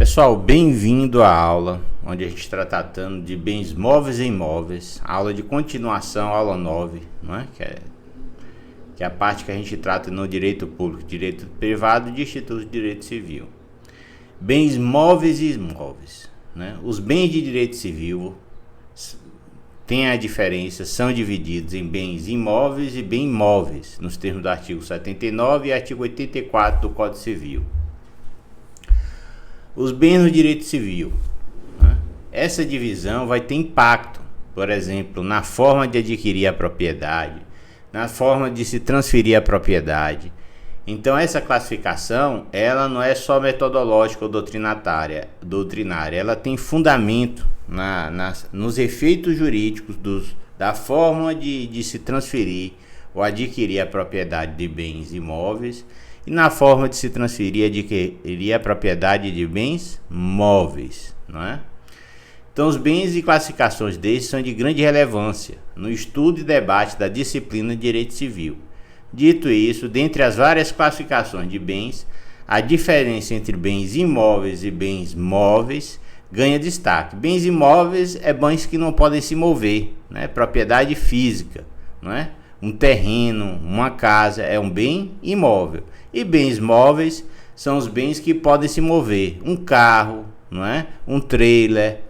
Pessoal, bem-vindo à aula onde a gente está tratando de bens móveis e imóveis, aula de continuação, aula 9, não é? Que é a parte que a gente trata no direito público, direito privado e de instituto de direito civil. Bens móveis e imóveis, né? Os bens de direito civil têm a diferença, são divididos em bens imóveis e bens móveis, nos termos do artigo 79 e artigo 84 do Código Civil. Os bens no direito civil, né? Essa divisão vai ter impacto, por exemplo, na forma de adquirir a propriedade, na forma de se transferir a propriedade. Então essa classificação, ela não é só metodológica ou doutrinária, ela tem fundamento nos efeitos jurídicos da forma de se transferir ou adquirir a propriedade de bens imóveis e na forma de se transferir e adquirir a propriedade de bens móveis, não é? Então, os bens e classificações desses são de grande relevância no estudo e debate da disciplina de direito civil. Dito isso, dentre as várias classificações de bens, a diferença entre bens imóveis e bens móveis ganha destaque. Bens imóveis é bens que não podem se mover, né? Propriedade física, não é? Um terreno, uma casa é um bem imóvel. E bens móveis são os bens que podem se mover. Um carro, não é? Um trailer,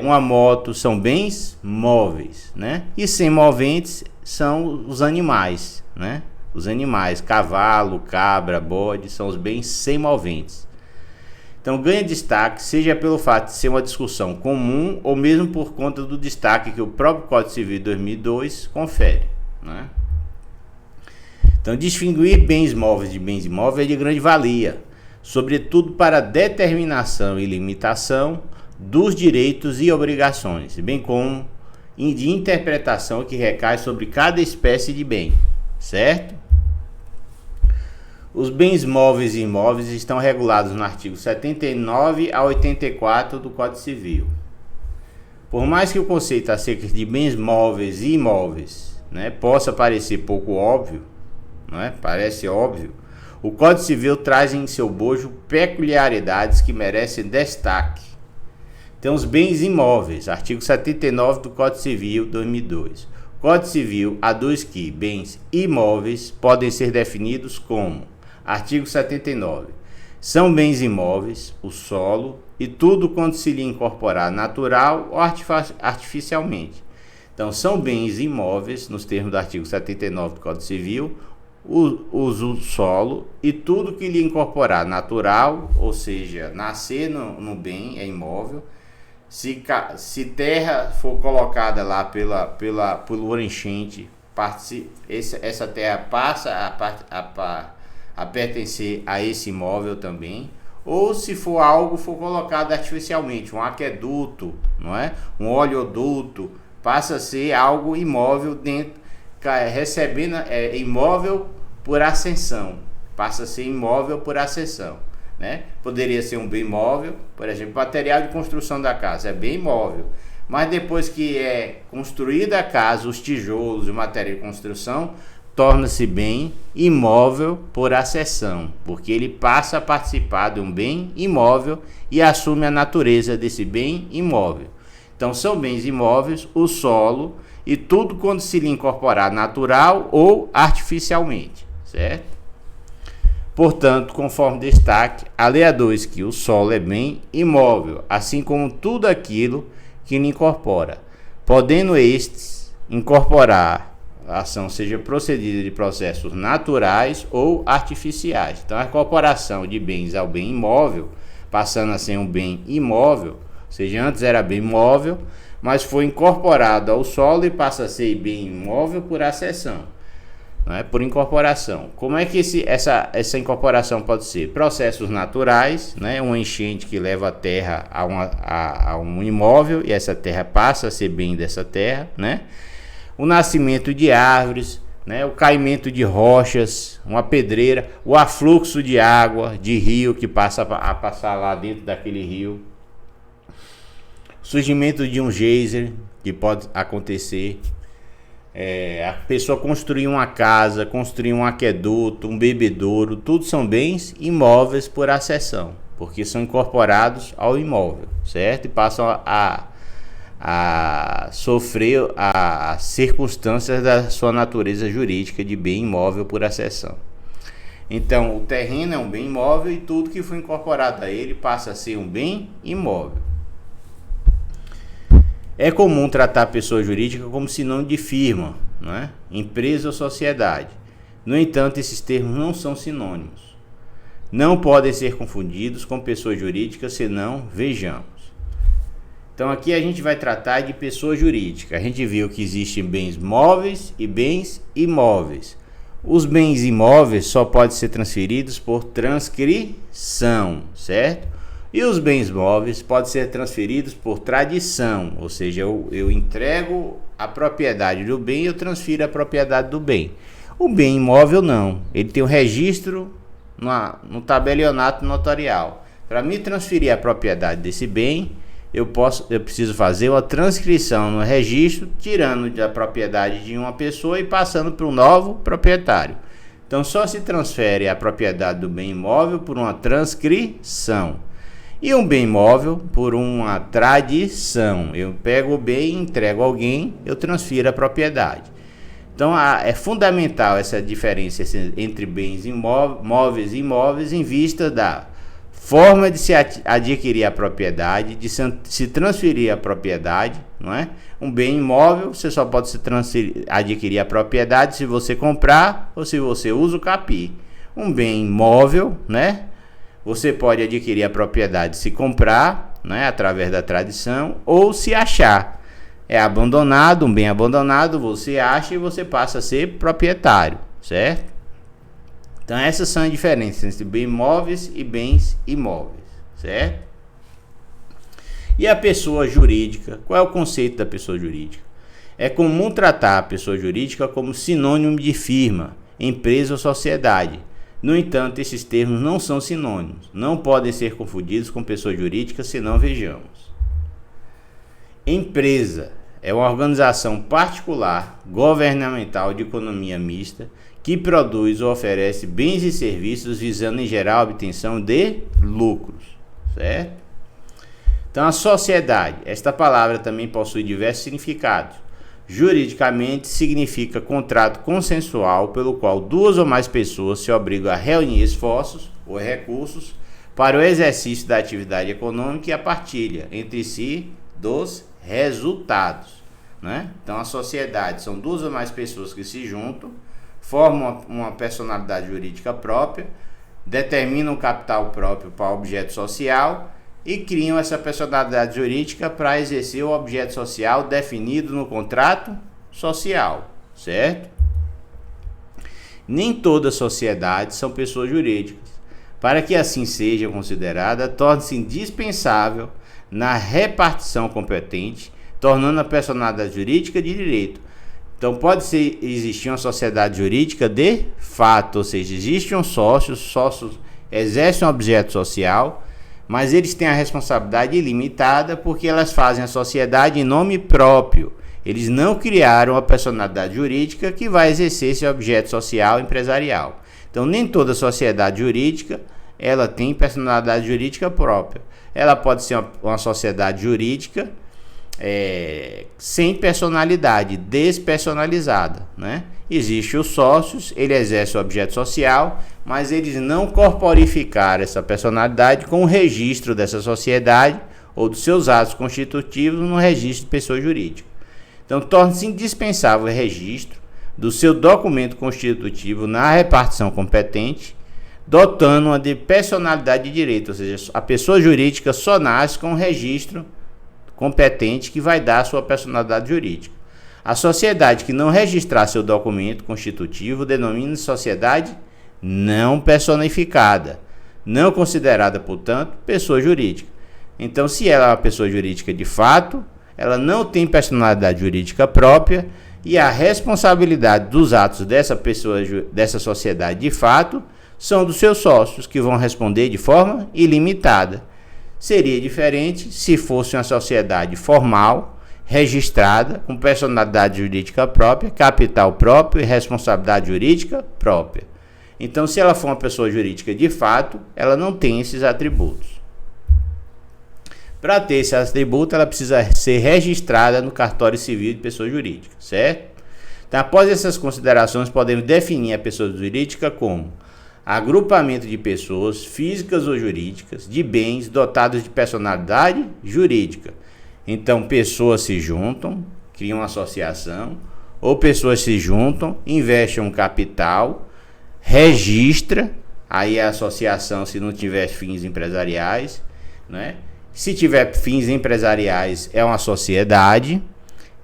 uma moto, são bens móveis, né? E semoventes são os animais, né? Os animais, cavalo, cabra, bode, são os bens semoventes. Então ganha destaque, seja pelo fato de ser uma discussão comum ou mesmo por conta do destaque que o próprio Código Civil de 2002 confere, né? Então, distinguir bens móveis de bens imóveis é de grande valia, sobretudo para a determinação e limitação dos direitos e obrigações, bem como de interpretação que recai sobre cada espécie de bem, certo? Os bens móveis e imóveis estão regulados no artigo 79 a 84 do Código Civil. Por mais que o conceito acerca de bens móveis e imóveis, né, possa parecer pouco óbvio, não é? Parece óbvio, o Código Civil traz em seu bojo peculiaridades que merecem destaque. Então, os bens imóveis, artigo 79 do Código Civil 2002. O Código Civil aduz que bens imóveis podem ser definidos como, artigo 79, são bens imóveis, o solo e tudo quanto se lhe incorporar natural ou artificialmente. Então, são bens imóveis, nos termos do artigo 79 do Código Civil, o solo e tudo que lhe incorporar natural, ou seja, nascer no bem é imóvel. Se terra for colocada lá pelo enchente, essa terra passa a pertencer a esse imóvel também. Ou se for algo for colocado artificialmente, um aqueduto, não é? Um oleoduto, passa a ser algo imóvel dentro, recebendo imóvel por ascensão, passa a ser imóvel por ascensão, né? Poderia ser um bem móvel, por exemplo, material de construção da casa é bem imóvel, mas depois que é construída a casa, os tijolos e o material de construção torna-se bem imóvel por acessão, porque ele passa a participar de um bem imóvel e assume a natureza desse bem imóvel. Então são bens imóveis, o solo e tudo quando se lhe incorporar natural ou artificialmente, certo? Portanto, conforme destaque, a lei aduz que o solo é bem imóvel, assim como tudo aquilo que lhe incorpora, podendo estes incorporar a ação seja procedida de processos naturais ou artificiais. Então, a incorporação de bens ao bem imóvel, passando a ser um bem imóvel, ou seja, antes era bem móvel, mas foi incorporado ao solo e passa a ser bem imóvel por acessão, não é? Por incorporação. Como é que essa incorporação pode ser? Processos naturais, né? Um enchente que leva a terra a um imóvel e essa terra passa a ser bem dessa terra, né? O nascimento de árvores, né? O caimento de rochas, uma pedreira, o afluxo de água de rio que passa a passar lá dentro daquele rio. Surgimento de um geyser, que pode acontecer, a pessoa construir uma casa, construir um aqueduto, um bebedouro, tudo são bens imóveis por acessão, porque são incorporados ao imóvel, certo? E passam a sofrer as circunstâncias da sua natureza jurídica de bem imóvel por acessão. Então, o terreno é um bem imóvel e tudo que foi incorporado a ele passa a ser um bem imóvel. É comum tratar a pessoa jurídica como sinônimo de firma, não é? Empresa ou sociedade. No entanto, esses termos não são sinônimos. Não podem ser confundidos com pessoa jurídica, senão vejamos. Então aqui a gente vai tratar de pessoa jurídica. A gente viu que existem bens móveis e bens imóveis. Os bens imóveis só podem ser transferidos por transcrição, certo? E os bens móveis podem ser transferidos por tradição, ou seja, eu entrego a propriedade do bem e eu transfiro a propriedade do bem. O bem imóvel não, ele tem um registro no tabelionato notarial. Para me transferir a propriedade desse bem, eu preciso fazer uma transcrição no registro, tirando da propriedade de uma pessoa e passando para um novo proprietário. Então só se transfere a propriedade do bem imóvel por uma transcrição. E um bem imóvel por uma tradição. Eu pego o bem, entrego a alguém, eu transfiro a propriedade. Então é fundamental essa diferença entre bens móveis e imóveis em vista da forma de se adquirir a propriedade, de se transferir a propriedade, não é? Um bem imóvel, você só pode adquirir a propriedade se você comprar ou se você usa o CAPI. Um bem imóvel, né? Você pode adquirir a propriedade se comprar, né, através da tradição, ou se achar. É abandonado, um bem abandonado, você acha e você passa a ser proprietário, certo? Então essas são as diferenças entre bens móveis e bens imóveis, certo? E a pessoa jurídica, qual é o conceito da pessoa jurídica? É comum tratar a pessoa jurídica como sinônimo de firma, empresa ou sociedade. No entanto, esses termos não são sinônimos, não podem ser confundidos com pessoa jurídica, senão vejamos. Empresa é uma organização particular, governamental de economia mista, que produz ou oferece bens e serviços visando em geral a obtenção de lucros, certo? Então a sociedade, esta palavra também possui diversos significados. Juridicamente significa contrato consensual pelo qual duas ou mais pessoas se obrigam a reunir esforços ou recursos para o exercício da atividade econômica e a partilha entre si dos resultados, né? Então a sociedade são duas ou mais pessoas que se juntam, formam uma personalidade jurídica própria, determinam capital próprio para o objeto social e criam essa personalidade jurídica para exercer o objeto social definido no contrato social, certo? Nem todas as sociedades são pessoas jurídicas. Para que assim seja considerada, torna-se indispensável na repartição competente, tornando a personalidade jurídica de direito. Então pode existir uma sociedade jurídica de fato, ou seja, existe um sócio, os sócios exercem um objeto social, mas eles têm a responsabilidade ilimitada porque elas fazem a sociedade em nome próprio. Eles não criaram a personalidade jurídica que vai exercer esse objeto social empresarial. Então, nem toda sociedade jurídica ela tem personalidade jurídica própria. Ela pode ser uma sociedade jurídica sem personalidade, despersonalizada, né? Existem os sócios, ele exerce o objeto social, mas eles não corporificaram essa personalidade com o registro dessa sociedade ou dos seus atos constitutivos no registro de pessoa jurídica. Então, torna-se indispensável o registro do seu documento constitutivo na repartição competente, dotando-a de personalidade de direito, ou seja, a pessoa jurídica só nasce com o registro competente que vai dar a sua personalidade jurídica. A sociedade que não registrar seu documento constitutivo denomina-se sociedade não personificada, não considerada, portanto, pessoa jurídica. Então, se ela é uma pessoa jurídica de fato, ela não tem personalidade jurídica própria e a responsabilidade dos atos dessa sociedade de fato são dos seus sócios, que vão responder de forma ilimitada. Seria diferente se fosse uma sociedade formal, registrada, com personalidade jurídica própria, capital próprio e responsabilidade jurídica própria. Então, se ela for uma pessoa jurídica de fato, ela não tem esses atributos. Para ter esse atributo, ela precisa ser registrada no cartório civil de pessoa jurídica, certo? Então, após essas considerações, podemos definir a pessoa jurídica como agrupamento de pessoas físicas ou jurídicas de bens dotados de personalidade jurídica. Então, pessoas se juntam, criam uma associação, ou pessoas se juntam, investem um capital, registra, aí a associação, se não tiver fins empresariais, né? Se tiver fins empresariais, é uma sociedade,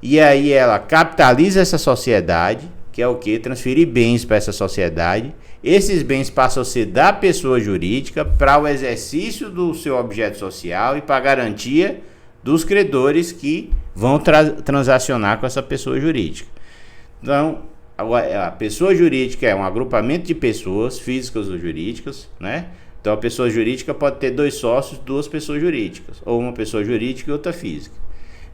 e aí ela capitaliza essa sociedade, que é o que? Transferir bens para essa sociedade. Esses bens passam a ser da pessoa jurídica para o exercício do seu objeto social e para a garantia dos credores que vão transacionar com essa pessoa jurídica. Então, a pessoa jurídica é um agrupamento de pessoas físicas ou jurídicas, né? Então, a pessoa jurídica pode ter 2 sócios, 2 pessoas jurídicas, ou uma pessoa jurídica e outra física,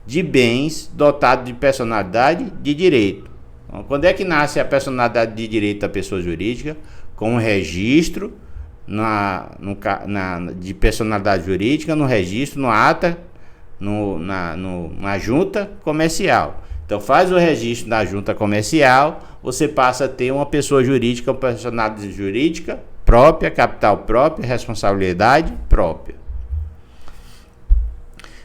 de bens dotados de personalidade de direito. Então, quando é que nasce a personalidade de direito da pessoa jurídica? Com um registro de personalidade jurídica, no registro, no ata, na junta comercial. Então, faz o registro da junta comercial, você passa a ter uma pessoa jurídica, uma personalidade jurídica própria, capital próprio, responsabilidade própria.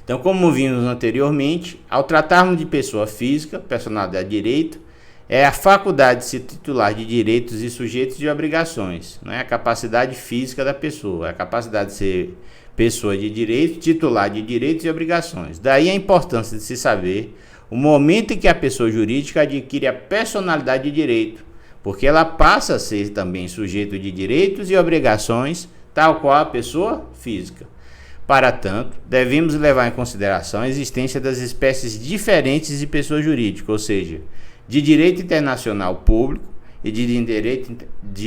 Então, como vimos anteriormente, ao tratarmos de pessoa física, personalidade de direito, é a faculdade de se titular de direitos e sujeitos de obrigações, né? A capacidade física da pessoa, a capacidade de ser pessoa de direito, titular de direitos e obrigações. Daí a importância de se saber o momento em que a pessoa jurídica adquire a personalidade de direito, porque ela passa a ser também sujeito de direitos e obrigações, tal qual a pessoa física. Para tanto, devemos levar em consideração a existência das espécies diferentes de pessoa jurídica, ou seja, de direito internacional público e de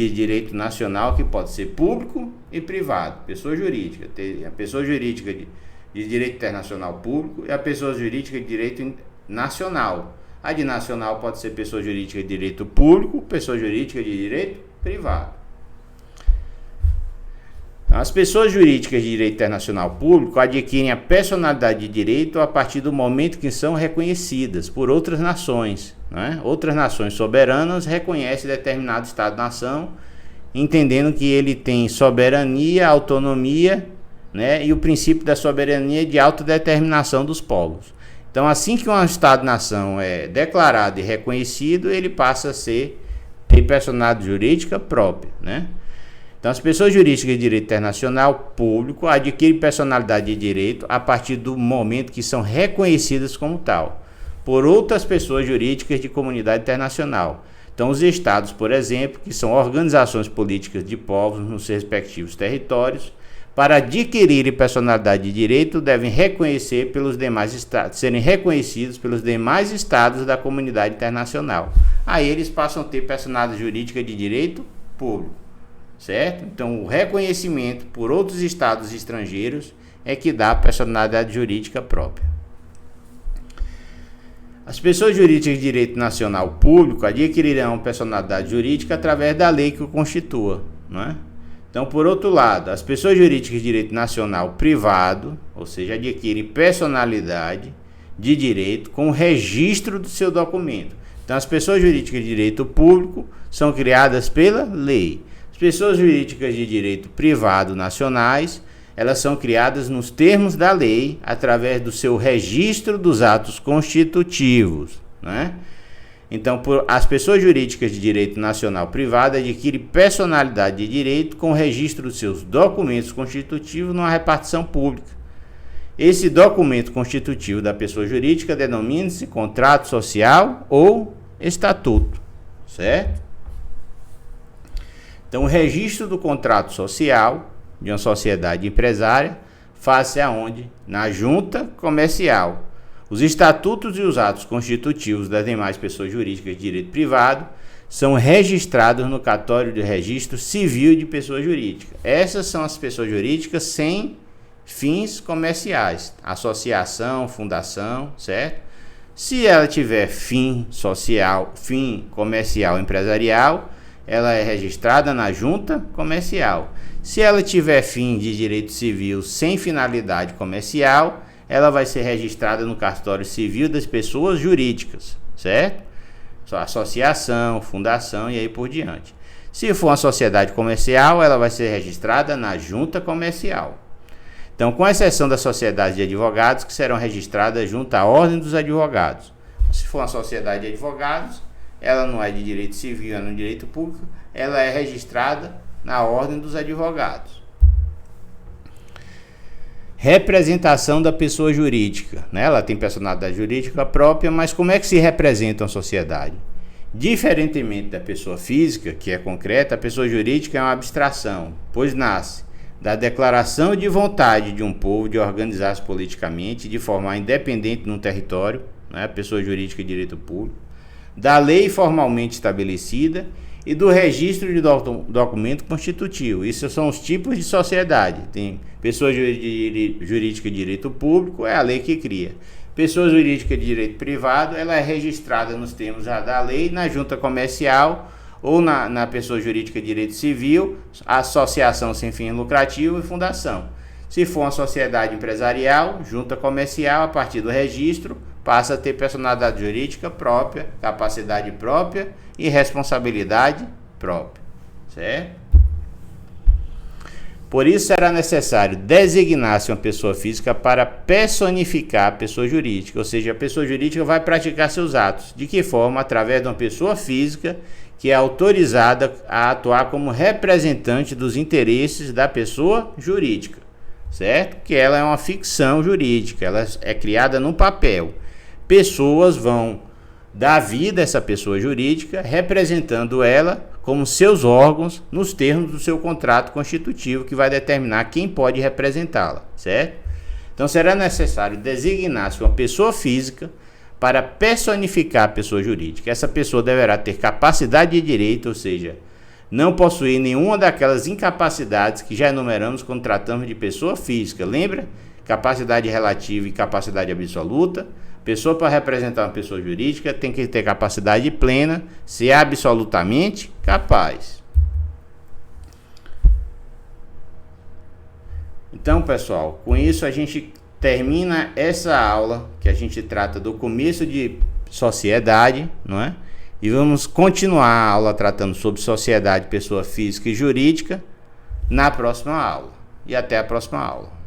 direito nacional, que pode ser público e privado. Pessoa jurídica, a pessoa jurídica de direito internacional público e a pessoa jurídica de direito nacional. A de nacional pode ser pessoa jurídica de direito público, pessoa jurídica de direito privado. As pessoas jurídicas de direito internacional público adquirem a personalidade de direito a partir do momento que são reconhecidas por outras nações, né? Outras nações soberanas reconhecem determinado Estado-nação, entendendo que ele tem soberania, autonomia, né? E o princípio da soberania de autodeterminação dos povos. Então, assim que um Estado-nação é declarado e reconhecido, ele passa a ter personalidade jurídica própria, né? Então, as pessoas jurídicas de direito internacional público adquirem personalidade de direito a partir do momento que são reconhecidas como tal por outras pessoas jurídicas de comunidade internacional. Então, os estados, por exemplo, que são organizações políticas de povos nos seus respectivos territórios, para adquirirem personalidade de direito, devem reconhecer pelos demais estados, serem reconhecidos pelos demais estados da comunidade internacional. Aí eles passam a ter personalidade jurídica de direito público. Certo? Então, o reconhecimento por outros estados estrangeiros é que dá a personalidade jurídica própria. As pessoas jurídicas de direito nacional público adquirirão personalidade jurídica através da lei que o constitua, não é? Então, por outro lado, as pessoas jurídicas de direito nacional privado, ou seja, adquirem personalidade de direito com o registro do seu documento. Então, as pessoas jurídicas de direito público são criadas pela lei. Pessoas jurídicas de direito privado nacionais, elas são criadas nos termos da lei, através do seu registro dos atos constitutivos, né? Então, as pessoas jurídicas de direito nacional privado adquirem personalidade de direito com o registro dos seus documentos constitutivos numa repartição pública. Esse documento constitutivo da pessoa jurídica denomina-se contrato social ou estatuto, certo? Então, o registro do contrato social de uma sociedade empresária faz-se aonde? Na junta comercial. Os estatutos e os atos constitutivos das demais pessoas jurídicas de direito privado são registrados no cartório de registro civil de pessoa jurídica. Essas são as pessoas jurídicas sem fins comerciais, associação, fundação, certo? Se ela tiver fim social, fim comercial, empresarial, ela é registrada na junta comercial. Se ela tiver fim de direito civil sem finalidade comercial, ela vai ser registrada no cartório civil das pessoas jurídicas, certo? Associação, fundação e aí por diante. Se for uma sociedade comercial, ela vai ser registrada na junta comercial. Então, com exceção das sociedades de advogados, que serão registradas junto à ordem dos advogados. Se for uma sociedade de advogados, ela não é de direito civil, ela não é de direito público, ela é registrada na ordem dos advogados. Representação da pessoa jurídica, né? Ela tem personalidade jurídica própria, mas como é que se representa uma sociedade? Diferentemente da pessoa física, que é concreta, a pessoa jurídica é uma abstração, pois nasce da declaração de vontade de um povo de organizar-se politicamente, de formar independente num território, né? A pessoa jurídica de direito público, da lei formalmente estabelecida e do registro de documento constitutivo. Isso são os tipos de sociedade. Tem pessoa jurídica de direito público, é a lei que cria. Pessoa jurídica de direito privado, ela é registrada nos termos da lei, na junta comercial ou na pessoa jurídica de direito civil, associação sem fim lucrativo e fundação. Se for uma sociedade empresarial, junta comercial, a partir do registro, passa a ter personalidade jurídica própria, capacidade própria e responsabilidade própria, certo? Por isso será necessário designar-se uma pessoa física para personificar a pessoa jurídica, ou seja, a pessoa jurídica vai praticar seus atos. De que forma? Através de uma pessoa física que é autorizada a atuar como representante dos interesses da pessoa jurídica, certo? Que ela é uma ficção jurídica, ela é criada no papel. Pessoas vão dar vida a essa pessoa jurídica, representando ela como seus órgãos nos termos do seu contrato constitutivo, que vai determinar quem pode representá-la, certo? Então será necessário designar-se uma pessoa física para personificar a pessoa jurídica. Essa pessoa deverá ter capacidade de direito, ou seja, não possuir nenhuma daquelas incapacidades que já enumeramos quando tratamos de pessoa física. Lembra? Capacidade relativa e capacidade absoluta. Pessoa para representar uma pessoa jurídica tem que ter capacidade plena, ser absolutamente capaz. Então, pessoal, com isso a gente termina essa aula que a gente trata do começo de sociedade, não é? E vamos continuar a aula tratando sobre sociedade, pessoa física e jurídica na próxima aula. E até a próxima aula.